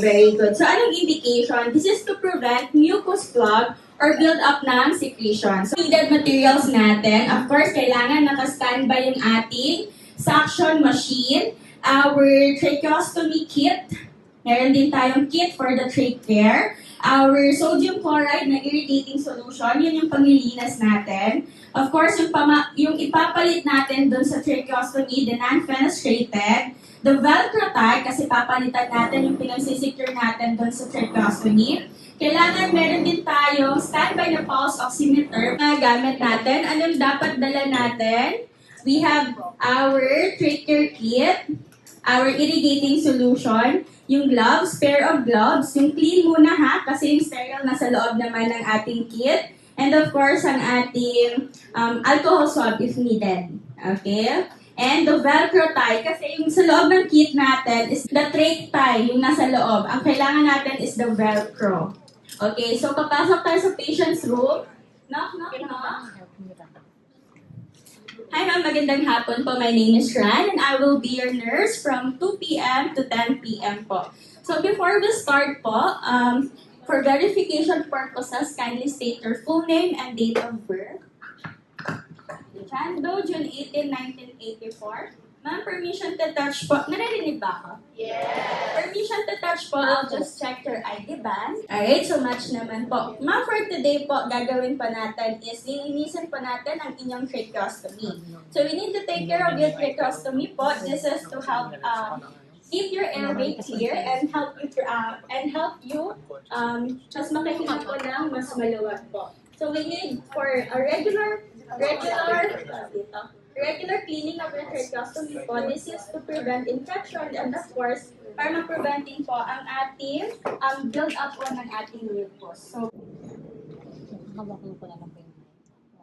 very good. So, anong indication? This is to prevent mucus plug or build up ng secretion. So, needed materials natin, of course, kailangan naka-standby yung ating suction machine, our tracheostomy kit, meron din tayong kit for the trach care, our sodium chloride na irrigating solution, yun yung panglilinas natin. Of course, yung ipapalit natin dun sa tracheostomy, the non-fenestrated, the Velcro tag, kasi papalitan natin yung pinagsisecure natin dun sa tracheostomy. Kailangan meron din tayong standby na pulse oximeter na gamit natin. Anong dapat dala natin? We have our trach care kit, our irrigating solution, yung gloves, pair of gloves, yung clean muna ha, kasi yung sterile nasa loob naman ng ating kit. And of course, ang ating alcohol swab if needed. Okay? And the Velcro tie, kasi yung sa loob ng kit natin is the trach tie, yung nasa loob. Ang kailangan natin is the Velcro. Okay, so papasok tayo sa patient's room. Knock, knock, knock. Hi ma'am, magandang hapon po. My name is Ran and I will be your nurse from 2 p.m. to 10 p.m. po. So before we start po, for verification purposes, kindly state your full name and date of birth. Chando, June 18, 1984. Ma'am, permission to touch po. Naririnig ba ako? Yes. Permission to touch po. I'll just check your ID band. Alright, so much naman po. Ma'am, for today po, gagawin pa natin is lilinisan po natin ang inyong tracheostomy. So we need to take care of your tracheostomy po. This is to help keep your airway clear and help you mas makahinga po ng mas maluwag po. So we need for a regular cleaning of your tracheostomy po. This is to prevent infection and of course, para ma-preventing po ang ating build up po ng ating mucus.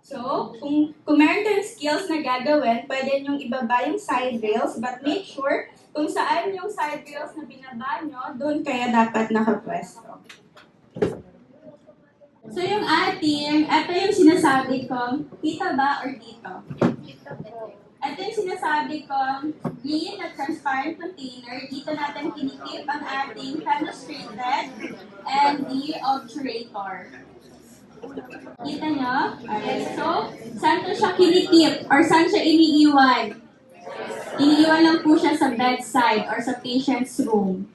So, kung meron kayong skills na gagawin, pwede nyong ibaba yung side rails, but make sure kung saan yung side rails na binaba nyo, doon kaya dapat nakapwesto. So yung ito yung sinasabi kong, kita ba or dito? Ito yung sinasabi kong green na transparent container. Dito natin kinikip ang ating fenestrated and the obturator. Kita nyo? Okay, so, saan to siya kinikip? Or saan siya iniiwan? Iniiwan lang po siya sa bedside or sa patient's room.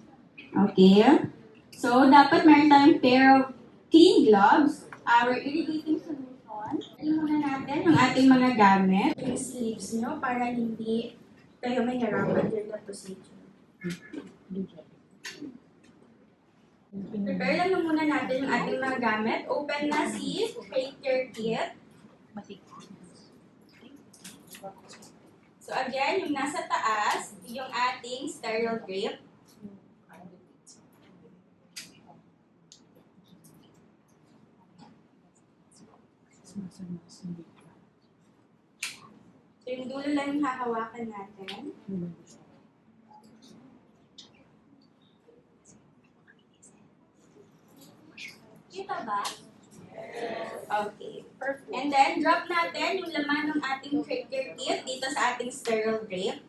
Okay? So, dapat meron tayong pair of clean gloves, our irrigating solution. Tingnan muna natin yung ating mga gamit. Yung sleeves nyo para hindi kayo may harapan during the procedure. Prepare lang muna natin yung ating mga gamit. Open na si trach care kit. So again, yung nasa taas, yung ating sterile drape. So yung dulo lang yung hahawakan natin. Kita ba? Okay, perfect. And then, drop natin yung laman ng ating trach care kit dito sa ating sterile drape.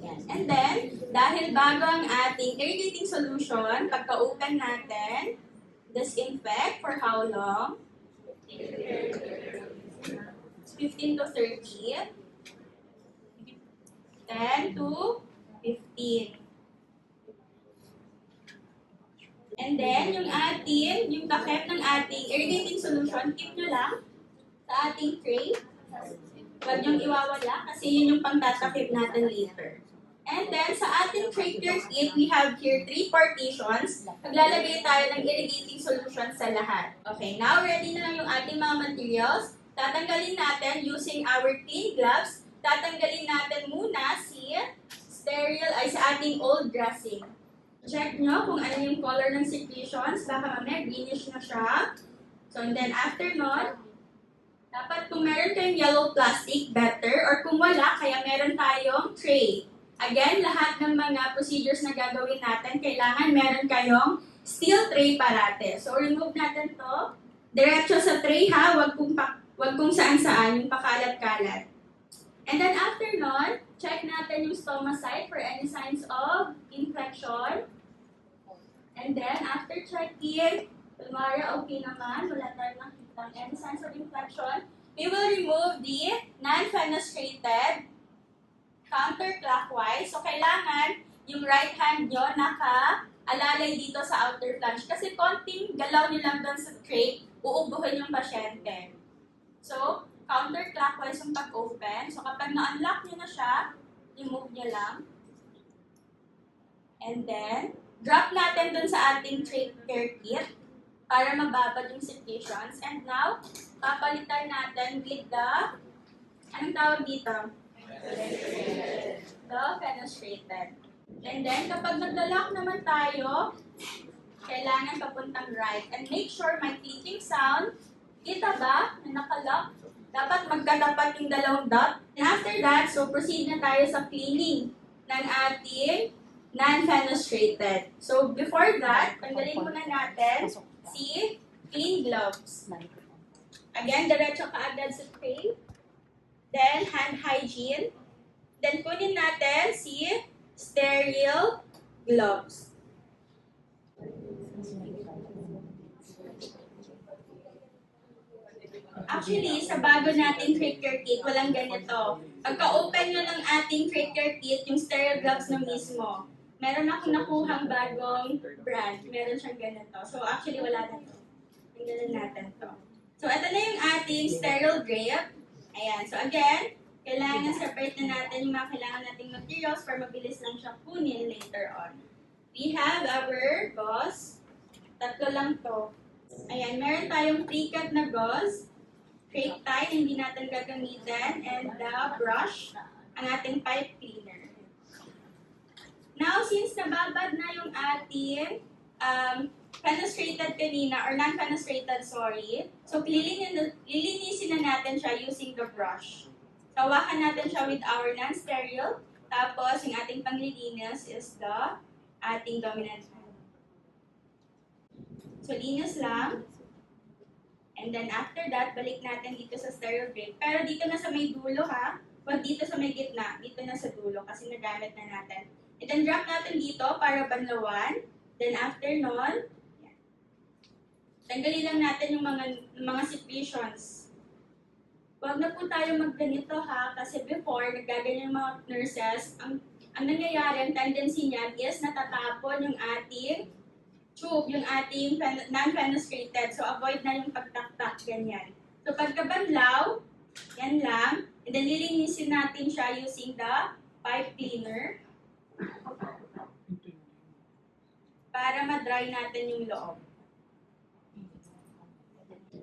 Yan. And then, dahil bago ang ating irrigating solution, pagka-open natin, disinfect for how long? 15 to 30. 10 to 15. And then, yung takip ng ating irrigating solution, keep nyo lang sa ating tray. Huwag nyong iwawala kasi yun yung pangtatakip natin later. And then, sa ating trach care kit, we have here 3 partitions. Maglalagay tayo ng irrigating solution sa lahat. Okay, now ready na lang yung ating mga materials. Tatanggalin natin using our clean gloves. Tatanggalin natin muna sa ating old dressing. Check nyo kung ano yung color ng secretions. Baka mamaya greenish na siya. So, and then after nun, dapat kung meron kayong yellow plastic, better. Or kung wala, kaya meron tayong tray. Again, lahat ng mga procedures na gagawin natin, kailangan meron kayong steel tray parate. So, remove natin to. Diretso sa tray ha, wag kung saan-saan, yung pakalat-kalat. And then after nun, check natin yung stomach site for any signs of infection. And And then, after checking, Tulmara, okay naman, wala tayong nakita any signs of infection, we will remove the non-fenestrated counterclockwise. So, kailangan yung right hand nyo naka-alalay dito sa outer flange. Kasi konting galaw nyo lang doon sa trach, uubuhin yung pasyente. So, counterclockwise yung pag-open. So, kapag na-unlock nyo na siya, remove nyo lang. And then, drop natin dun sa ating trach care kit para mababad yung secretions. And now, papalitan natin with the, anong tawag dito? The fenestrated. And then, kapag nag-lock naman tayo, kailangan papuntang right. And make sure may clicking sound. Kita ba na nakalock? Dapat magkatapat yung dalawang dot. And after that, so proceed na tayo sa cleaning ng ating non-fenestrated. So before that, tanggalin muna natin si clean gloves. Again, diretso ka agad sa tray. Then, hand hygiene. Then, kunin natin si sterile gloves. Actually, sa bago nating trach care kit, walang ganito. Pagka-open nyo ng ating trach care kit, yung sterile gloves na mismo, meron akong nakuhang bagong brand. Meron siyang ganito. So, actually, wala na ito. Tingnan natin to. So, ito na yung ating sterile grip. Ayan. So, again, kailangan separate na natin yung mga kailangan nating materials para mabilis lang siya kunin later on. We have our gauze. Tatlo lang to. Ayan. Meron tayong pre-cut na gauze. Fake tie, hindi natin gagamitin, and the brush, ang ating pipe cleaner. Now, since nababad na yung ating fenestrated kanina, or non-fenestrated, sorry, so lilinisin na natin siya using the brush. So, hawakan natin siya with our non-sterile, tapos yung ating panglilinis is the ating dominant hand. So, linis lang. And then after that, balik natin dito sa sterile grip. Pero dito na sa may dulo ha. Huwag dito sa may gitna. Dito na sa dulo kasi nagamit na natin. And then drop natin dito para banlawan. Then after nun, yan. Tanggalin lang natin yung mga secretions. Huwag na po tayo magganito ha. Kasi before, nagaganyan yung mga nurses, ang nangyayari, ang tendency niyan is natatapon yung ating tube, yung ating non-fenestrated. So, avoid na yung pagtaktak, ganyan. So, pagkabanlaw, yan lang. And then, lilinisin natin siya using the pipe cleaner para ma-dry natin yung loob.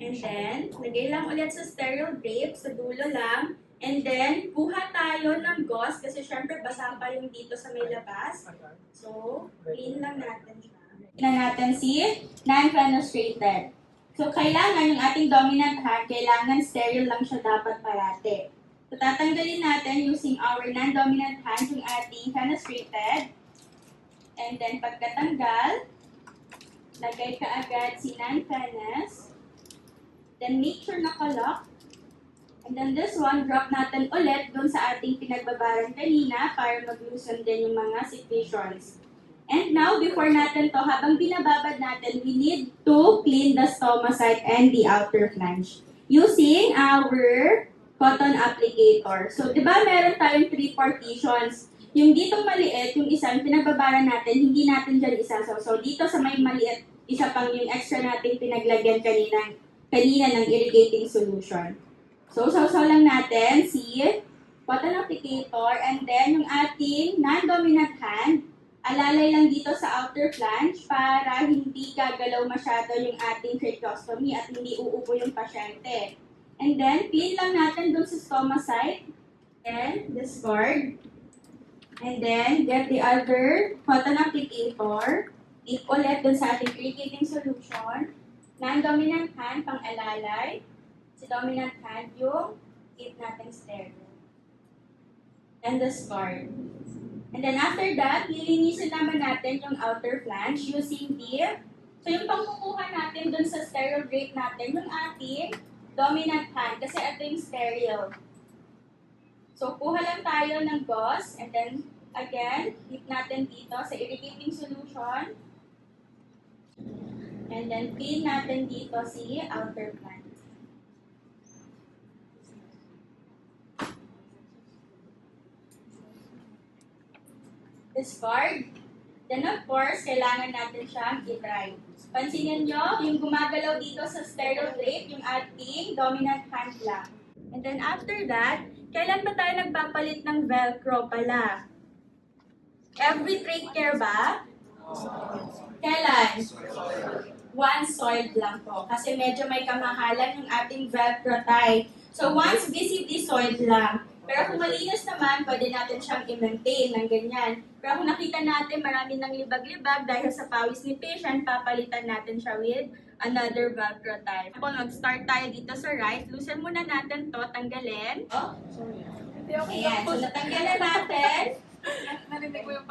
And then, lagay lang ulit sa sterile grape, sa dulo lang. And then, kuha tayo ng gauze kasi syempre basa pa yung dito sa may labas. So, clean lang natin siya. Tingnan natin si non-fenestrated. So, kailangan yung ating dominant hand, kailangan sterile lang siya dapat parate. So, tatanggalin natin using our non-dominant hand yung ating fenestrated. And then, pagkatanggal, lagay ka agad si non-fenes. Then, make sure nakalock. And then, this one, drop natin ulit dun sa ating pinagbabaran kanina para mag-loosen din yung mga secretions. And now, before natin to, habang binababad natin, we need to clean the stomacite and the outer flange using our cotton applicator. So, di ba meron tayong 3 partitions? Yung dito maliit, yung isa, yung pinagbabaran natin, hindi natin dyan isasaw. So, dito sa may maliit, isa pang yung extra natin pinaglagyan kanina ng irrigating solution. So, sausaw lang natin si cotton applicator and then yung ating non-dominant hand, alalay lang dito sa outer flange para hindi gagalaw masyado yung ating tracheostomy at hindi uubo yung pasyente. And then, clean lang natin dun sa stomacite. Then, discard. And then, get the other cotton applicator. Dip ulit dun sa ating irrigating solution. Non-dominant hand, pang-alalay. Si dominant hand, yung keep natin sterile. And discard. And then after that, lilinisin naman natin yung outer flange using so yung pangkukuha natin dun sa sterile grape natin, yung ating dominant hand, kasi ito yung sterile. So, kuha lang tayo ng gauze, and then, again, dip natin dito sa irrigating solution. And then pin natin dito si outer plant. Discard. Then of course, kailangan natin siyang i-dry. Pansinin nyo, yung gumagalaw dito sa stereo plate, yung ating dominant hand lang. And then after that, kailan ba tayo nagpapalit ng Velcro pala? Every trade care ba? Kailan? Once soiled lang po. Kasi medyo may kamahalan yung ating Velcro tie. So once visibly soiled lang. Pero kung malinis naman, pwede natin siyang i-maintain ng ganyan. Pero kung nakita natin marami ng libag-libag dahil sa pawis ni patient, papalitan natin siya with another Velcro tie. Kung mag-start tayo dito sa right, loosen muna natin to, tanggalin. Oh. Ayan, so natanggalan natin.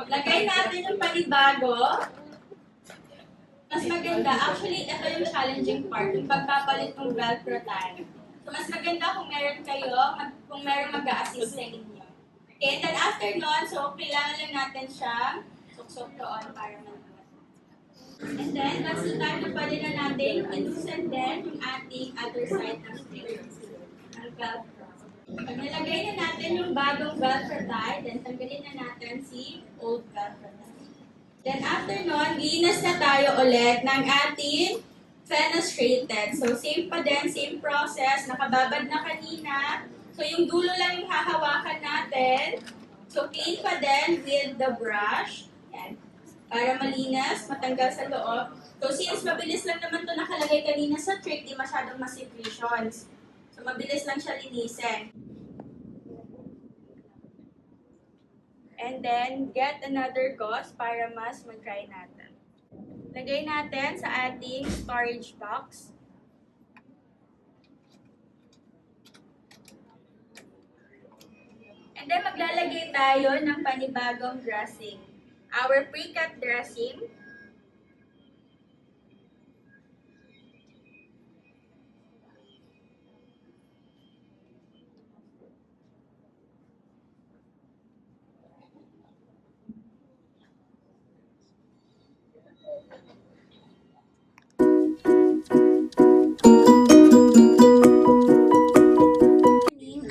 Lagay natin yung panibago. Mas maganda, actually, ito yung challenging part, yung pagpapalit ng Velcro tie. So, mas maganda kung meron kayo, kung meron mag-a-assist sa inyo. Okay, and then after nun, so, kailangan lang natin siyang suksok doon para mag-a. And then, that's the time na pwede na natin i-loosen din yung ating other side ng string. Ang Velcro. Pag nilagay na natin yung bagong Velcro tie, then tanggalin na natin si old Velcro tie. Then after nun, linas na tayo ulit ng ating fenestrated. So, same pa din, same process. Nakababad na kanina. So, yung dulo lang yung hahawakan natin. So, clean pa din with the brush. Yan. Para malinas, matanggal sa loob. So, since mabilis lang naman ito nakalagay kanina sa trick, di masyadong secretions. So, mabilis lang siya linisin. And then, get another gauze para mas mag-dry natin. Lagay natin sa ating storage box. And then maglalagay tayo ng panibagong dressing. Our pre-cut dressing.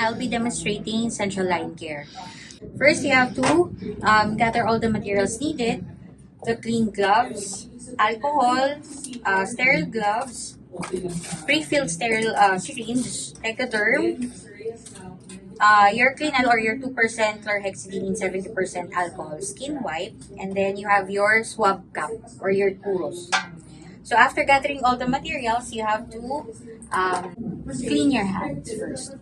I'll be demonstrating central line care. First, you have to gather all the materials needed: the clean gloves, alcohol, sterile gloves, pre-filled sterile syringe, Tegaderm, your cleanal or your 2% chlorhexidine, 70% alcohol skin wipe, and then you have your swab cap or your puros. So after gathering all the materials, you have to clean your hands first.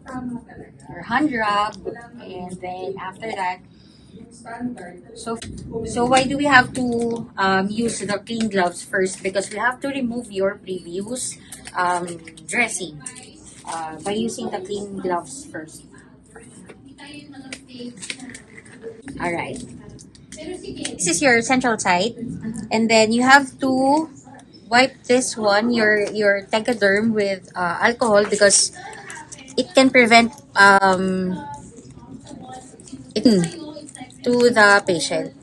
Your hand rub, and then after that, so why do we have to use the clean gloves first? Because we have to remove your previous dressing by using the clean gloves first. Alright. This is your central site, and then you have to wipe this one, your Tegaderm, with alcohol because it can prevent it to the patient.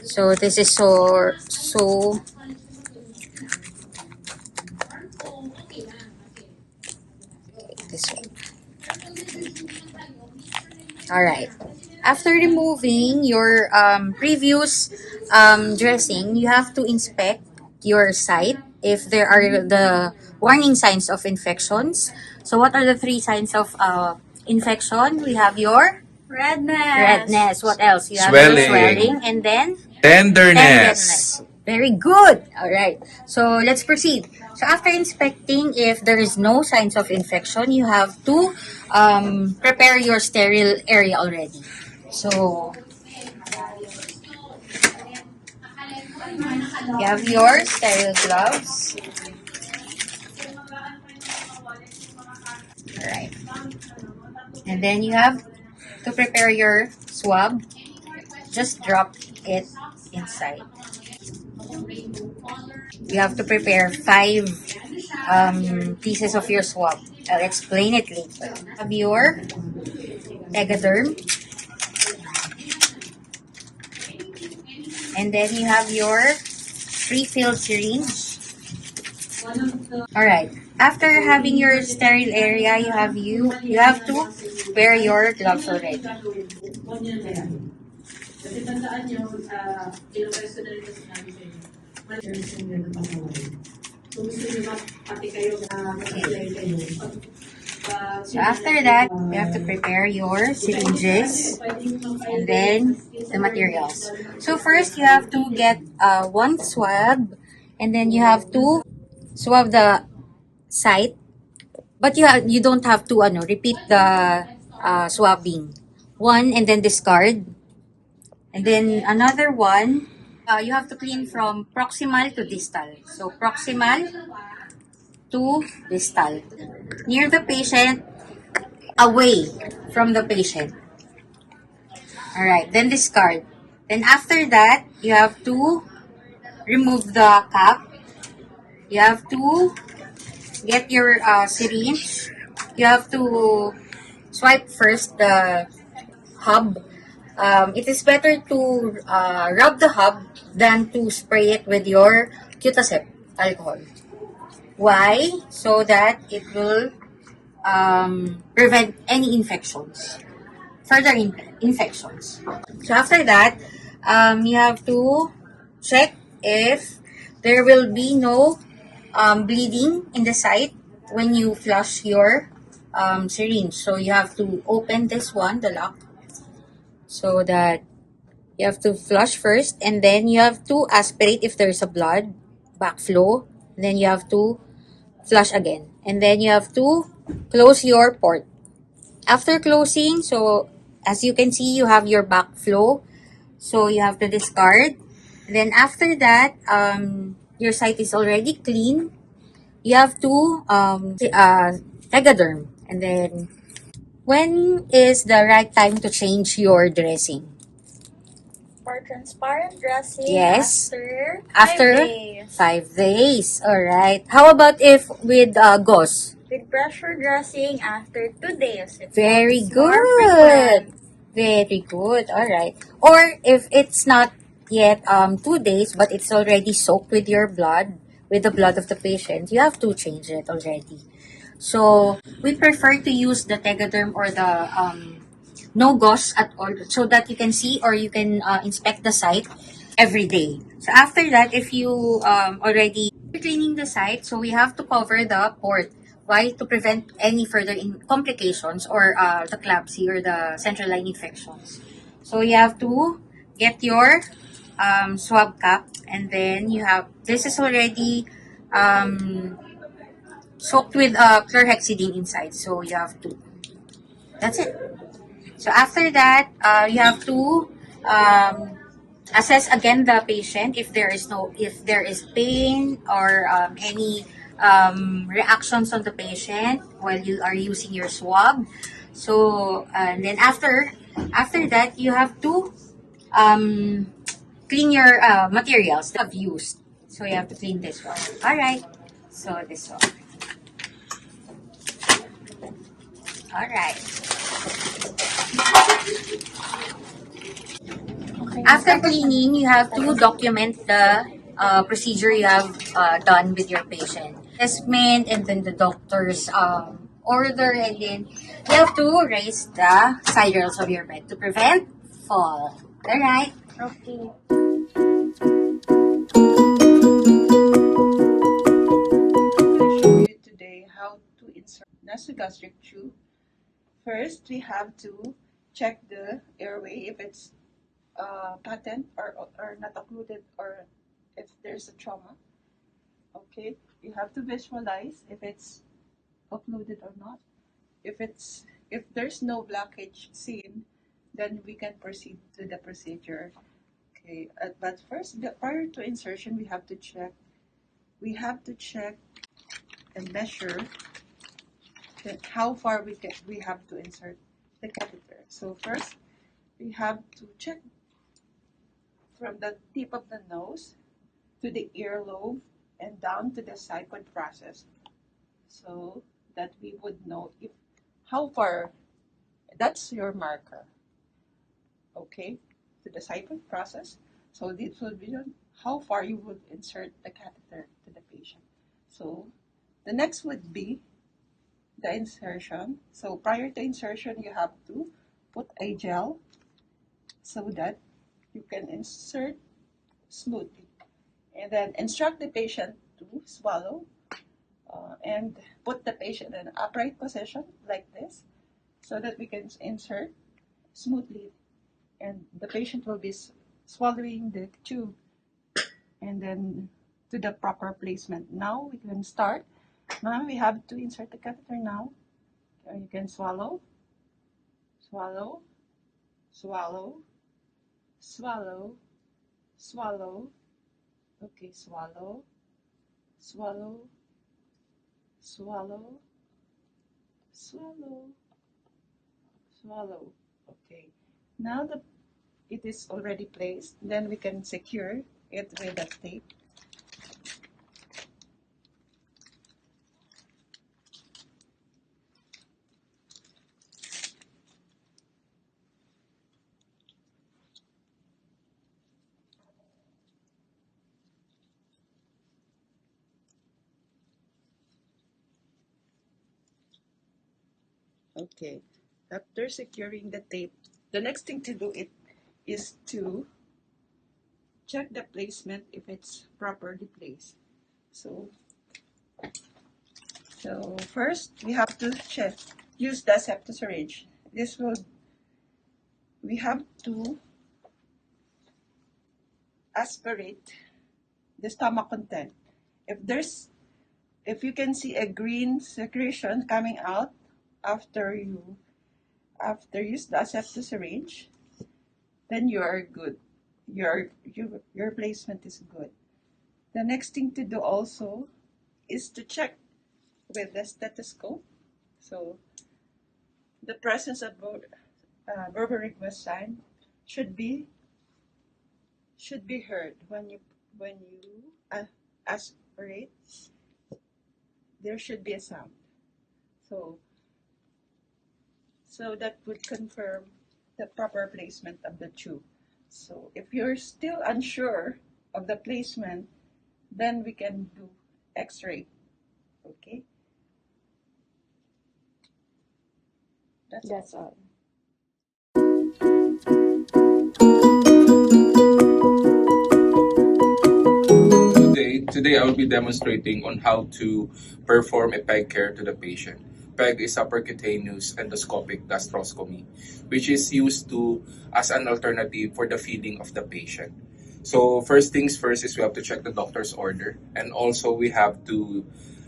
So this is so this one. All right. After removing your previous dressing, you have to inspect your site if there are the warning signs of infections. So what are the 3 signs of infection? We have your redness. What else? You have your swelling, and then Tenderness. Very good. All right. So let's proceed. So after inspecting, if there is no signs of infection, you have to prepare your sterile area already. So you have your sterile gloves. All right. And then you have to prepare your swab. Just drop it inside. You have to prepare 5 pieces of your swab. I'll explain it later. Have your Tegaderm. And then you have your Pre-filled syringe. Alright. After having your sterile area, you have to wear your gloves already. Kasi tandaan nyo, ilang beses ko na rin kasi sinabi sa inyo, managers yung gano'n pasaway. So gusto nyo pati kayo mag-apply kayo. So after that, you have to prepare your syringes and then the materials. So first, you have to get one swab, and then you have to swab the site. But you don't have to repeat the swabbing. One and then discard. And then another one, you have to clean from proximal to distal. So proximal to distal. Near the patient, away from the patient. Alright, then discard. Then after that, you have to remove the cap. You have to get your syringe. You have to swipe first the hub. It is better to rub the hub than to spray it with your Cutacep alcohol. Why? So that it will prevent any infections, further infections. So after that, you have to check if there will be no bleeding in the site when you flush your syringe. So you have to open this one, the lock, so that you have to flush first, and then you have to aspirate if there's a blood backflow. Then you have to flush again, and then you have to close your port. After closing, so as you can see, you have your backflow, so you have to discard. Then after that, your site is already clean. You have to Tegaderm, and then when is the right time to change your dressing? For transparent dressing, Yes. after 5 days. 5 days. All right. How about if with gauze? With pressure dressing, after 2 days. Very It's more good. frequent. Very good. All right. Or if it's not yet 2 days, but it's already soaked with your blood, with the blood of the patient, you have to change it already. So we prefer to use the Tegaderm or the no gauze at all, so that you can see or you can inspect the site every day. So after that, if you already cleaning the site, so we have to cover the port. Why? To prevent any further complications or the CLABSI or the central line infections. So you have to get your swab cap, and then you have, this is already soaked with chlorhexidine inside. So you have to, that's it. So after that, you have to assess again the patient if there is pain or any reactions on the patient while you are using your swab. So and then after that, you have to clean your materials that you've used. So you have to clean this one. All right. So this one. All right. After cleaning, you have to document the procedure you have done with your patient. Assessment, and then the doctor's order, and then you have to raise the side rails of your bed to prevent fall. Alright? Okay. Show you today how to insert nasogastric tube. First, we have to check the airway if it's patent or not occluded, or if there's a trauma. Okay, you have to visualize if it's occluded or not. If there's no blockage seen, then we can proceed to the procedure. Okay, but first, prior to insertion, we have to check. And measure how far we have to insert the catheter. So first, we have to check from the tip of the nose to the earlobe and down to the siphon process, so that we would know if how far. That's your marker. Okay, to the siphon process. So this would be how far you would insert the catheter to the patient. So the next would be the insertion. So prior to insertion, you have to put a gel so that you can insert smoothly. And then instruct the patient to swallow and put the patient in an upright position like this so that we can insert smoothly. And the patient will be swallowing the tube and then to the proper placement. Now we can start. Now we have to insert the catheter now. You can swallow, swallow, swallow, swallow, swallow. Okay, swallow, swallow, swallow, swallow, swallow. Okay. Now that it is already placed, then we can secure it with a tape. Okay. After securing the tape, the next thing to do is to check the placement if it's properly placed. So, so first we have to check. Use the septosyringe. We have to aspirate the stomach content. If you can see a green secretion coming out after you use the septosyringe, then you are good. Your placement is good. The next thing to do also is to check with the stethoscope. So the presence of Berberigma sign should be heard when you aspirate. There should be a sound. So that would confirm the proper placement of the tube. So if you're still unsure of the placement, then we can do X-ray. Okay. That's all. Today I will be demonstrating on how to perform a PEG care to the patient. PEG is a percutaneous endoscopic gastroscopy, which is used as an alternative for the feeding of the patient. So first things first is we have to check the doctor's order, and also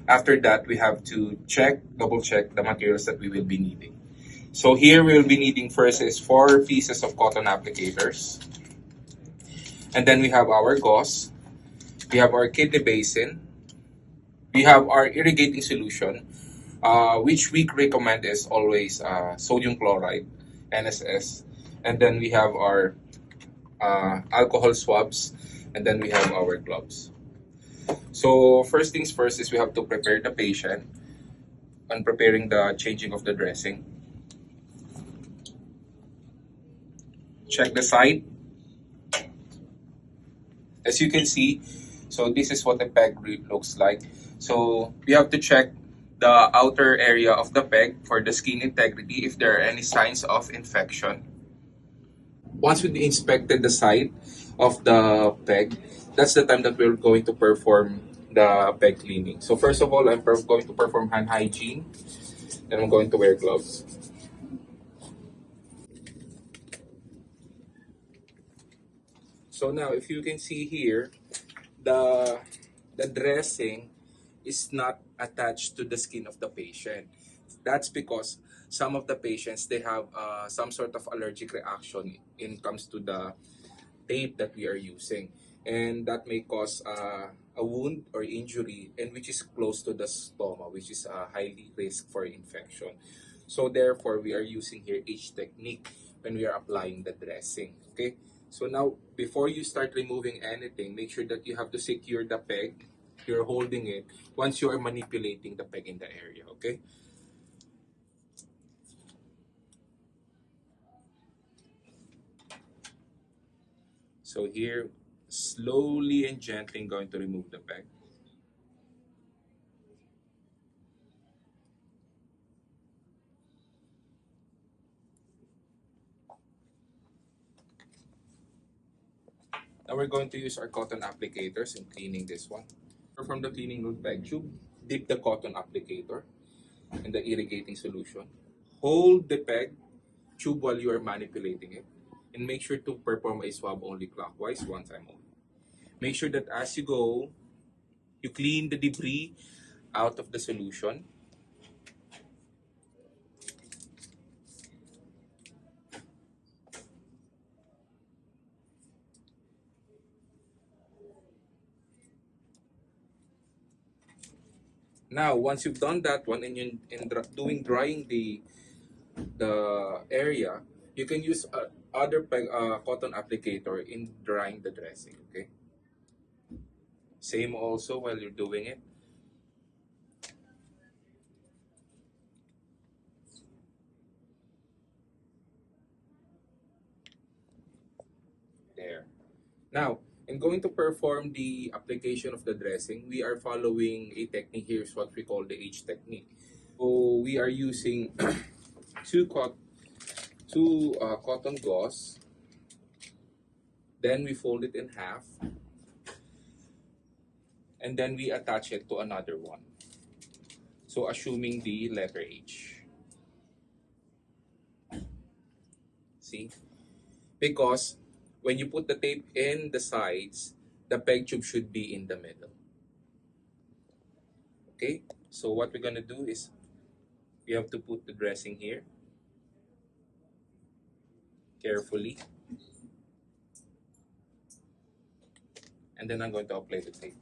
after that we have to double check the materials that we will be needing. So here we will be needing first is 4 pieces of cotton applicators, and then we have our gauze. We have our kidney basin. We have our irrigating solution, which we recommend is always sodium chloride, NSS. And then we have our alcohol swabs, and then we have our gloves. So first things first is we have to prepare the patient on preparing the changing of the dressing. Check the site. As you can see, so this is what the peg looks like. So we have to check the outer area of the peg for the skin integrity if there are any signs of infection. Once we inspected the site of the peg, that's the time that we're going to perform the peg cleaning. So first of all, I'm going to perform hand hygiene, and I'm going to wear gloves. So now, if you can see here, the dressing is not attached to the skin of the patient. That's because some of the patients, they have some sort of allergic reaction in comes to the tape that we are using, and that may cause a wound or injury, and which is close to the stoma, which is a highly risk for infection. So therefore we are using here H technique when we are applying the dressing. Okay, so now before you start removing anything, make sure that you have to secure the peg. You're holding it once you are manipulating the peg in the area. Okay, so here slowly and gently going to remove the peg. Now we're going to use our cotton applicators in cleaning this one. From the cleaning of peg tube, dip the cotton applicator in the irrigating solution. Hold the peg tube while you are manipulating it, and make sure to perform a swab only clockwise one time only. Make sure that as you go, you clean the debris out of the solution. Now, once you've done that one and you're doing drying the area, you can use other cotton applicator in drying the dressing. Okay. Same also while you're doing it. There. Now, in going to perform the application of the dressing, we are following a technique. Here's what we call the H technique. So we are using two cotton gauze. Then we fold it in half. And then we attach it to another one. So assuming the letter H. See? Because when you put the tape in the sides, the peg tube should be in the middle. Okay? So what we're gonna do is we have to put the dressing here carefully. And then I'm going to apply the tape.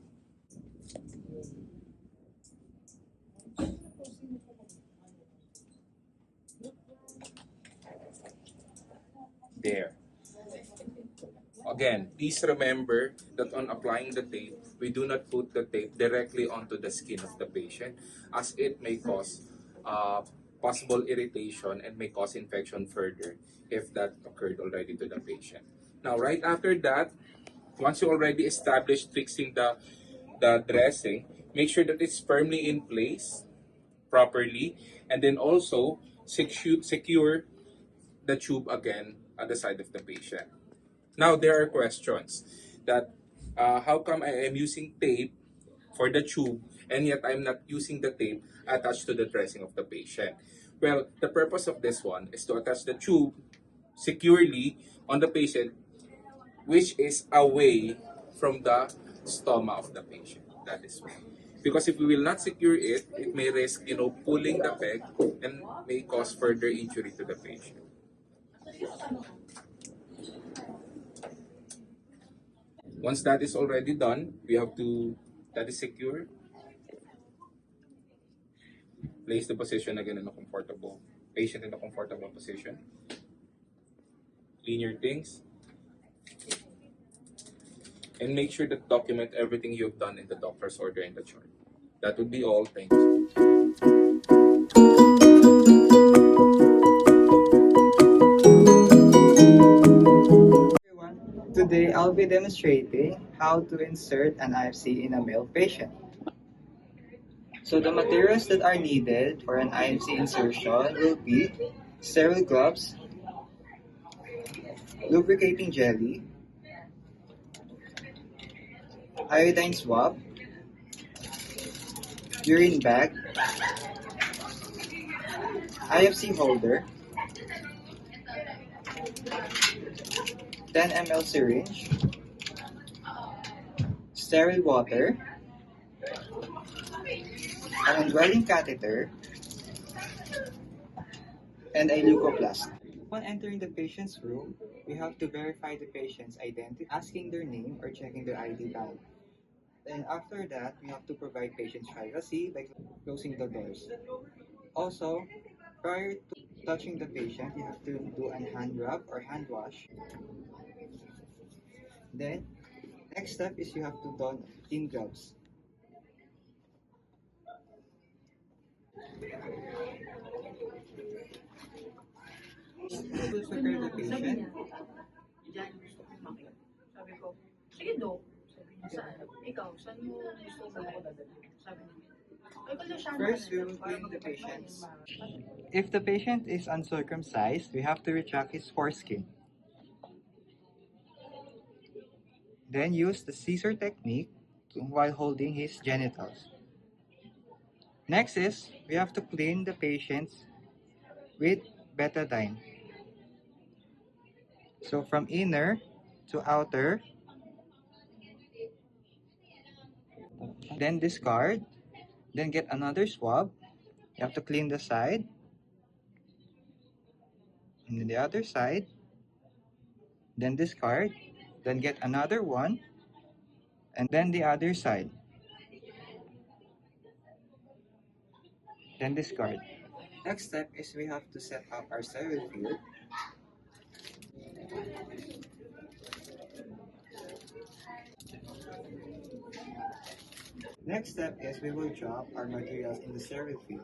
There. Again, please remember that on applying the tape, we do not put the tape directly onto the skin of the patient, as it may cause possible irritation and may cause infection further if that occurred already to the patient. Now, right after that, once you already established fixing the dressing, make sure that it's firmly in place properly, and then also secure the tube again at the side of the patient. Now, there are questions that how come I am using tape for the tube and yet I'm not using the tape attached to the dressing of the patient? Well, the purpose of this one is to attach the tube securely on the patient, which is away from the stomach of the patient. That is why. Because if we will not secure it, it may risk, pulling the peg and may cause further injury to the patient. Once that is already done, that is secure, place the position again in a comfortable, patient in a comfortable position. Clean your things. And make sure to document everything you've done in the doctor's order in the chart. That would be all. Thank you. Everyone, today I'll be demonstrating how to insert an IFC in a male patient. So the materials that are needed for an IFC insertion will be sterile gloves, lubricating jelly, iodine swab, urine bag, IFC holder, 10 ml syringe, sterile water, an indwelling catheter, and a leukoplast. Upon entering the patient's room, we have to verify the patient's identity, asking their name or checking their ID badge. Then after that, we have to provide patient's privacy by closing the doors. Also, prior to touching the patient, you have to do a hand rub or hand wash. Then, next step is you have to don thin gloves. To prepare the patient, Sabi ko, Sige, Dok. Sabi niya, saan? Ikaw, saan mo gusto mo? Sabi niya. Ay, pala siya First, we na, will para clean the patients. mag- If the patient is uncircumcised, we have to retract his foreskin. Then use the scissor technique while holding his genitals. Next is, we have to clean the patients with betadine. So from inner to outer, then discard, then get another swab. You have to clean the side, and then the other side, then discard, then get another one, and then the other side, then discard. Next step is we have to set up our sterile field. Next step is we will drop our materials in the sterile field.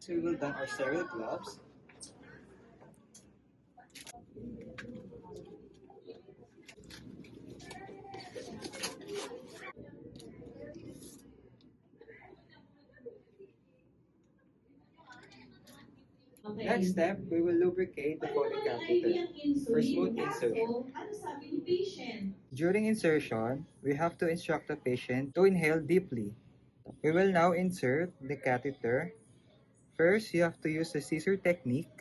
So we will don our sterile gloves. Okay. Next step, we will lubricate the Foley catheter for smooth insertion. Ano sabi ni patient? During insertion, we have to instruct the patient to inhale deeply. We will now insert the catheter. First, you have to use the scissor technique.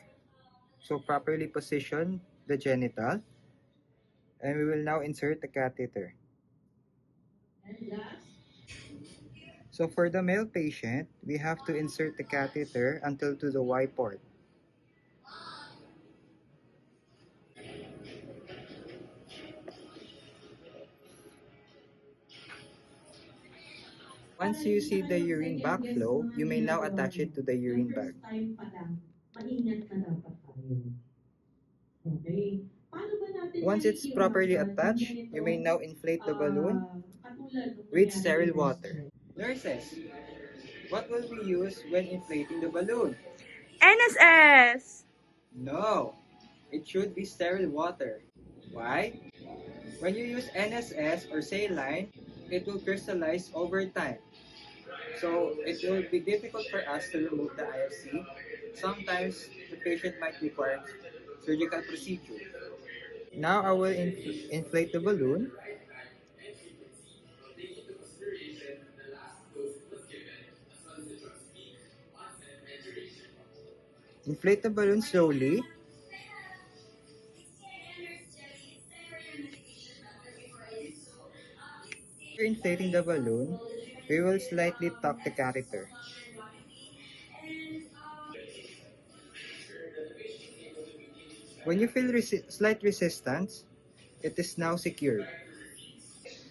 So properly position the genital. And we will now insert the catheter. So for the male patient, we have to insert the catheter until to the Y port. Once you see the urine backflow, you may now attach it to the urine bag. First time pa lang, maingat na dapat tayo. Okay. Paano ba natin Once it's naiiwasan properly yung attached, ganito, you may now inflate the balloon katulad ng with nangyari sterile kay water. Esther? Nurses, what will we use when inflating the balloon? NSS! No, it should be sterile water. Why? When you use NSS or saline, it will crystallize over time. So it will be difficult for us to remove the IFC. Sometimes the patient might require surgical procedure. Now I will inflate the balloon. Inflate the balloon slowly. After inflating the balloon, we will slightly tuck the catheter. When you feel slight resistance, it is now secured.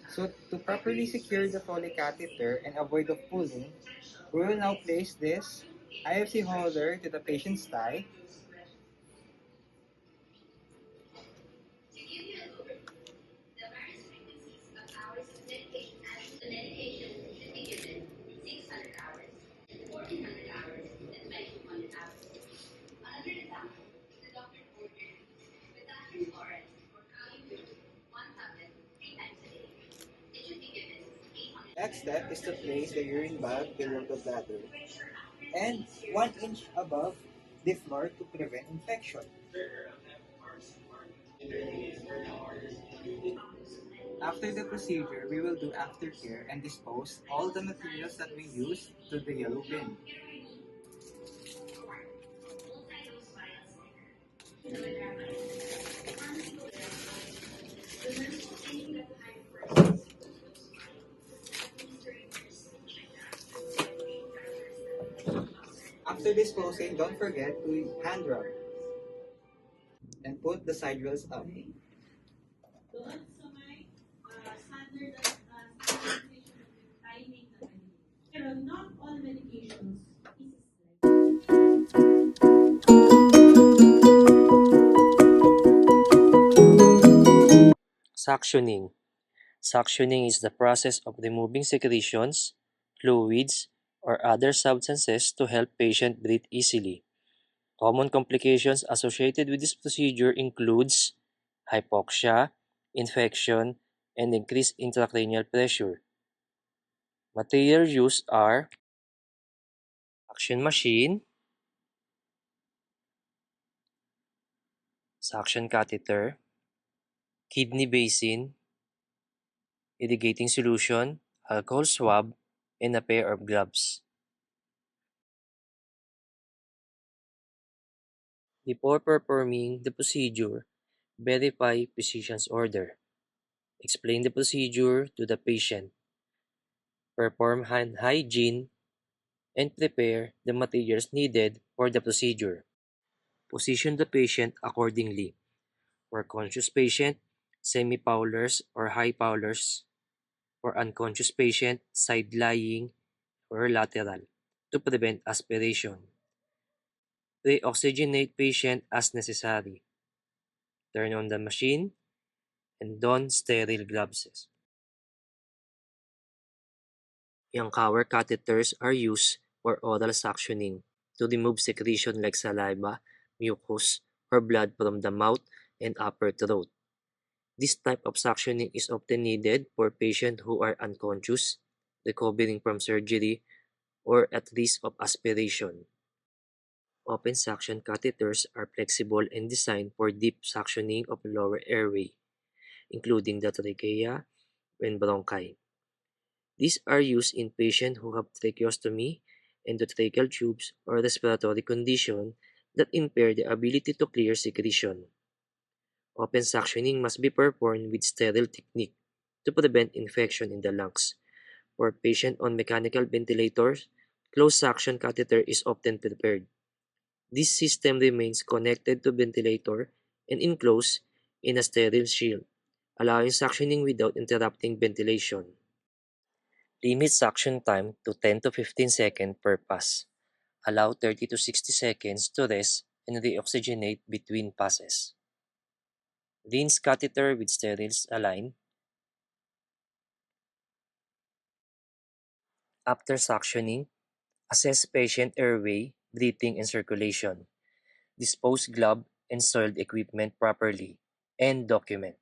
So to properly secure the Foley catheter and avoid of pulling, we will now place this IFC holder to the patient's thigh. Next step is to place the urine bag below the bladder and 1 inch above the floor to prevent infection. After the procedure, we will do aftercare and dispose all the materials that we use to the yellow bin. After disposing, don't forget to hand rub and put put the side rails up. Doon sa may standard standardization of timing na medication. Pero not all medications is like Suctioning. Suctioning is the process of removing secretions, fluids, or other substances to help patient breathe easily. Common complications associated with this procedure includes hypoxia, infection, and increased intracranial pressure. Material used are suction machine, suction catheter, kidney basin, irrigating solution, alcohol swab, and a pair of gloves. Before performing the procedure, verify physician's order. Explain the procedure to the patient. Perform hand hygiene and prepare the materials needed for the procedure. Position the patient accordingly. For conscious patient, semi-powlers or high powlers. For unconscious patient, side lying or lateral to prevent aspiration. Pre-oxygenate patient as necessary. Turn on the machine and don sterile gloves. Young cower catheters are used for oral suctioning to remove secretion like saliva, mucus, or blood from the mouth and upper throat. This type of suctioning is often needed for patients who are unconscious, recovering from surgery, or at risk of aspiration. Open suction catheters are flexible and designed for deep suctioning of lower airway, including the trachea and bronchi. These are used in patients who have tracheostomy, endotracheal tubes, or respiratory condition that impair the ability to clear secretion. Open suctioning must be performed with sterile technique to prevent infection in the lungs. For patients on mechanical ventilators, closed suction catheter is often prepared. This system remains connected to ventilator and enclosed in a sterile shield, allowing suctioning without interrupting ventilation. Limit suction time to 10 to 15 seconds per pass. Allow 30 to 60 seconds to rest and reoxygenate between passes. Rinse catheter with steriles align. After suctioning, assess patient airway, breathing, and circulation. Dispose glove and soiled equipment properly, and document.